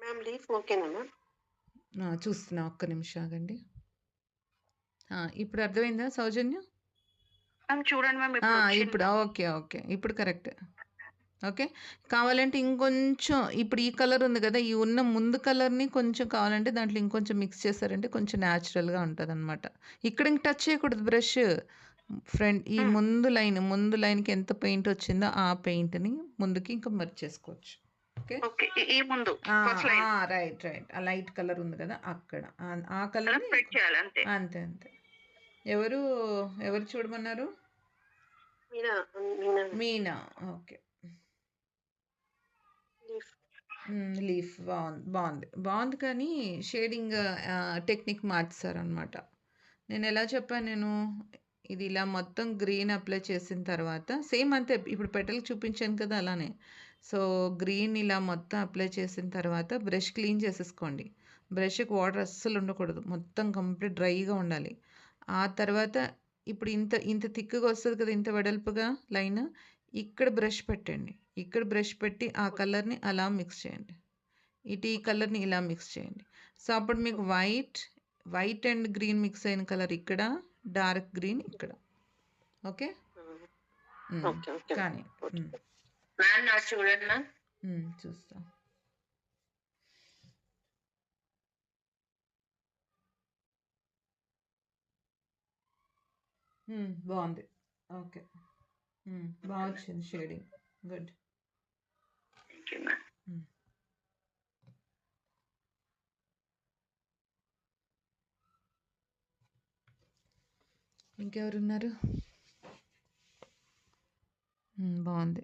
Ma'am leaf ఓకేనా ma'am? చూస్తున్నా, ఒక్క నిమిషం ఆగండి. ఇప్పుడు అర్థమైందా సౌజన్య? మ్యామ్ చూడండి మ్యామ్ ఇప్పుడొచ్చింది ఇప్పుడు మ్యామ్. ఓకే. ఓకే. ఇప్పుడు కరెక్ట్. ఓకే. కావాలంటే ఇంకొంచెం ఇప్పుడు ఈ కలర్ ఉంది గదా! ఈ ఉన్న ముందు కలర్‌ని కొంచెం కావాలంటే దాంట్లో ఇంకొంచెం మిక్స్ చేశారంటే కొంచెం న్యాచురల్‌గా ఉంటదనమాట. ఇక్కడ ఇంక టచ్ చేయకూడదు బ్రష్. ఫ్రంట్ ఈ హ్మ్. ముందు లైన్‌కి ఎంత పెయింట్ వచ్చిందో ఆ పెయింట్‌ని ముందుకి ఇంకా మెర్జ్ చేసుకోవచ్చు. ఓకే. ఓకే. ఈ ముందు ఆ! First line right. ఆ లైట్ కలర్ ఉంది గదా! అక్కడ. ఆ అలా కలర్‌ని స్ప్రెడ్ చేయాలి అంతే. అంతే. ఎవరు, ఎవరు చూడమన్నారు? Meena Meena Meena. Okay. Leaf. Leaf బావుంది కానీ షేడింగ్ టెక్నిక్ మార్చేశారనమాట. నేనెలా చెప్పాను నేను, ఇది ఇలా మొత్తం గ్రీన్ అప్లై చేసిన తర్వాత సేమ్ అంతే ఇప్పుడు పెటల్‌కి చూపించాను కదా! అలానే. సో, గ్రీన్ ఇలా మొత్తం అప్లై చేసిన తర్వాత బ్రష్ క్లీన్ చేసేసుకోండి. బ్రష్‌కి వాటర్ అస్సలు ఉండకూడదు. మొత్తం కంప్లీట్ డ్రైగా ఉండాలి. ఆ తర్వాత ఇప్పుడు ఇంత థిక్‌గా వస్తది కదా! ఇంత వెడల్పుగా లైను. ఇక్కడ బ్రష్ పెట్టండి. ఇక్కడ బ్రష్ పెట్టి ఆ కలర్‌ని అలా మిక్స్ చేయండి. ఈ ఓకే. కలర్‌ని ఇలా మిక్స్ చేయండి. సో, అప్పుడు మీకు okay. White and green mix అయిన కలర్ ఇక్కడ, డార్క్ గ్రీన్ ఇక్కడ. ఓకే. హ్మ్. హ్మ్. ఓకే. Okay ma'am. కానీ ఓకే. హ్మ్. మ్యామ్ నాది చూడండి మ్యామ్. చూస్తా. బావుంది. ఓకే. బా ఓకే మ్యామ్. వచ్చింది shading. Good. Thank you ma'am. హ్మ్. ఇంకెవరున్నారు? బావుంది.